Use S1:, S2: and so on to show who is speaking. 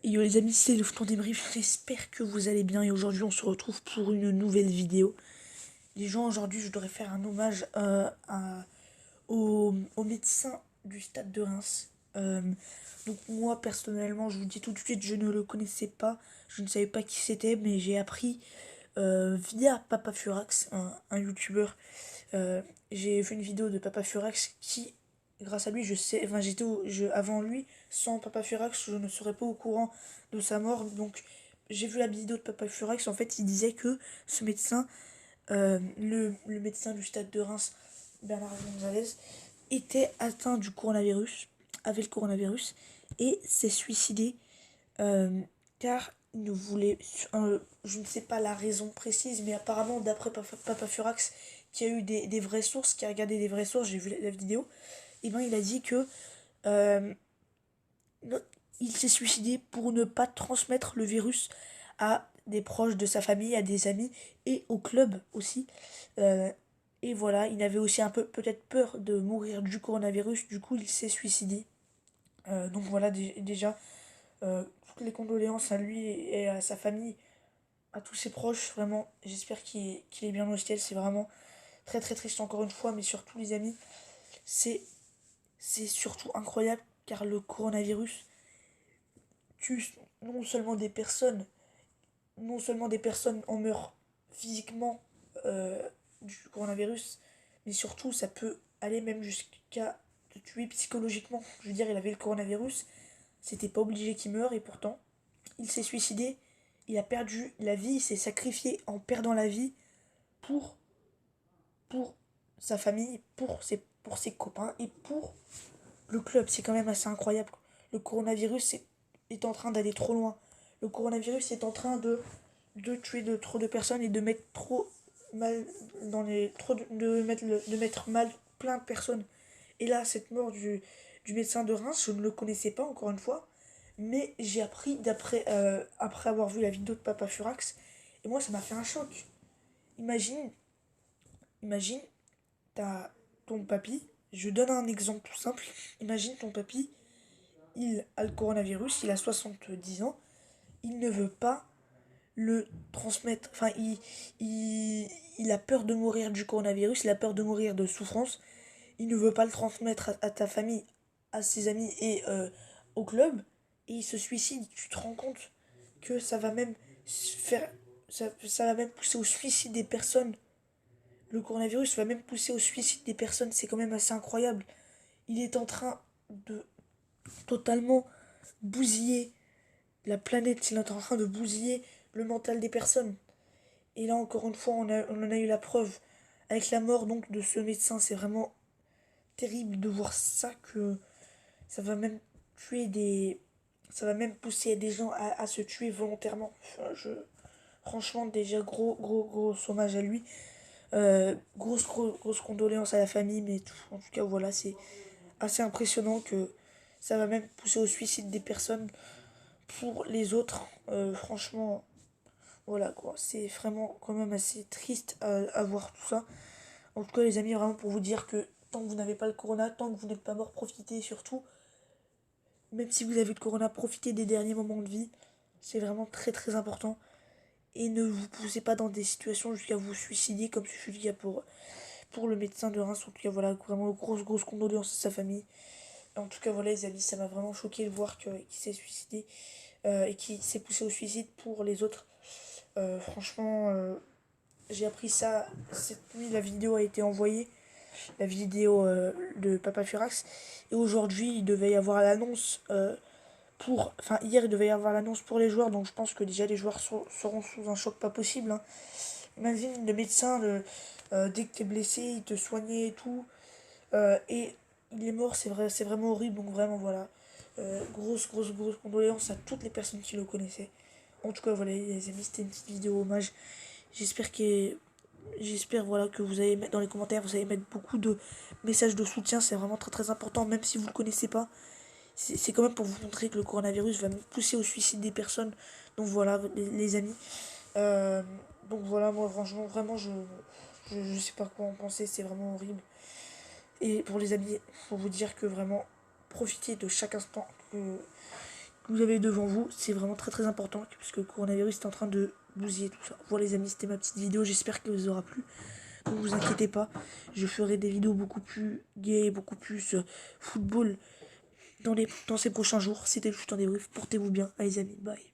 S1: Yo les amis, c'est le Fouton débrief, j'espère que vous allez bien et aujourd'hui on se retrouve pour une nouvelle vidéo. Les gens, aujourd'hui je devrais faire un hommage au médecin du stade de Reims. Donc moi personnellement, je vous dis tout de suite, je ne le connaissais pas, je ne savais pas qui c'était, mais j'ai appris via Papa Furax, un youtubeur. J'ai fait une vidéo de Papa Furax qui, grâce à lui, je sais, enfin avant lui, sans Papa Furax, je ne serais pas au courant de sa mort. Donc j'ai vu la vidéo de Papa Furax, en fait il disait que ce médecin, le médecin du stade de Reims, Bernard Gonzalez, était atteint du coronavirus, avait le coronavirus, et s'est suicidé euh, car il ne voulait, je ne sais pas la raison précise, mais apparemment d'après Papa Furax, qui a eu des vraies sources, qui a regardé des vraies sources, j'ai vu la vidéo, et ben il a dit que euh, il s'est suicidé pour ne pas transmettre le virus à des proches de sa famille, à des amis et au club aussi. Euh, et voilà, il avait aussi un peu peut-être peur de mourir du coronavirus, du coup il s'est suicidé. Donc voilà déjà, toutes les condoléances à lui et à sa famille, à tous ses proches, vraiment. J'espère qu'il est bien au ciel. C'est vraiment très très triste encore une fois, mais surtout les amis, c'est c'est surtout incroyable car le coronavirus tue non seulement des personnes, non seulement des personnes en meurent physiquement euh, du coronavirus, mais surtout ça peut aller même jusqu'à te tuer psychologiquement. Je veux dire, il avait le coronavirus, c'était pas obligé qu'il meure et pourtant il s'est suicidé, il a perdu la vie, il s'est sacrifié en perdant la vie pour, pour sa famille, pour ses copains et pour le club. C'est quand même assez incroyable. Le coronavirus est en train d'aller trop loin. Le coronavirus est en train de tuer trop de personnes et de mettre trop mal dans les. De mettre mal plein de personnes. Et là, cette mort du médecin de Reims, je ne le connaissais pas encore une fois, mais j'ai appris après avoir vu la vidéo de Papa Furax, et moi ça m'a fait un choc. Imagine, imagine, t'as ton papy, je donne un exemple tout simple, imagine ton papy, il a le coronavirus, il a 70 ans, il ne veut pas le transmettre, enfin il a peur de mourir du coronavirus, il a peur de mourir de souffrance, il ne veut pas le transmettre à ta famille, à ses amis et au club, et il se suicide. Tu te rends compte que ça va même faire. Ça va même pousser au suicide des personnes. Le coronavirus va même pousser au suicide des personnes. C'est quand même assez incroyable. Il est en train de totalement bousiller la planète. Il est en train de bousiller le mental des personnes. Et là, encore une fois, on en a eu la preuve. Avec la mort donc de ce médecin, c'est vraiment terrible de voir ça, que ça va même tuer des. Ça va même pousser des gens à se tuer volontairement. Enfin, franchement, déjà, gros hommage à lui. Grosse condoléances à la famille, mais en tout cas, voilà, c'est assez impressionnant que ça va même pousser au suicide des personnes pour les autres. Franchement, voilà quoi, c'est vraiment quand même assez triste à voir tout ça. En tout cas, les amis, vraiment pour vous dire que tant que vous n'avez pas le corona, tant que vous n'êtes pas mort, profitez surtout. Même si vous avez le corona, profitez des derniers moments de vie. C'est vraiment très très important. Et ne vous poussez pas dans des situations jusqu'à vous suicider, comme ce fut le cas pour le médecin de Reims. En tout cas, voilà, vraiment grosse condoléances à sa famille. En tout cas, voilà, les amis, ça m'a vraiment choqué de voir qu'il s'est suicidé et qu'il s'est poussé au suicide pour les autres. Franchement, j'ai appris ça cette nuit. La vidéo a été envoyée, la vidéo de Papa Furax. Et aujourd'hui, il devait y avoir l'annonce Enfin, hier, il devait y avoir l'annonce pour les joueurs, donc je pense que déjà les joueurs seront sous un choc pas possible, hein. Imagine le médecin, dès que t'es blessé, il te soignait et tout. Et il est mort, c'est vrai, c'est vraiment horrible, donc vraiment voilà. Grosse condoléances à toutes les personnes qui le connaissaient. En tout cas, voilà, les amis, c'était une petite vidéo hommage. J'espère que. J'espère voilà, que vous allez mettre dans les commentaires, vous allez mettre beaucoup de messages de soutien, c'est vraiment très très important, même si vous ne le connaissez pas. C'est quand même pour vous montrer que le coronavirus va pousser au suicide des personnes. Donc voilà, les amis. Euh, donc voilà, moi franchement, vraiment, je sais pas quoi en penser, c'est vraiment horrible. Et pour les amis, pour vous dire que vraiment, profitez de chaque instant vous avez devant vous. C'est vraiment très très important parce que le coronavirus est en train de bousiller tout ça. Voilà les amis, c'était ma petite vidéo, j'espère qu'elle vous aura plu. Ne vous inquiétez pas, je ferai des vidéos beaucoup plus gays, beaucoup plus football dans ces prochains jours. C'était juste un débrief, portez-vous bien, allez les amis, bye.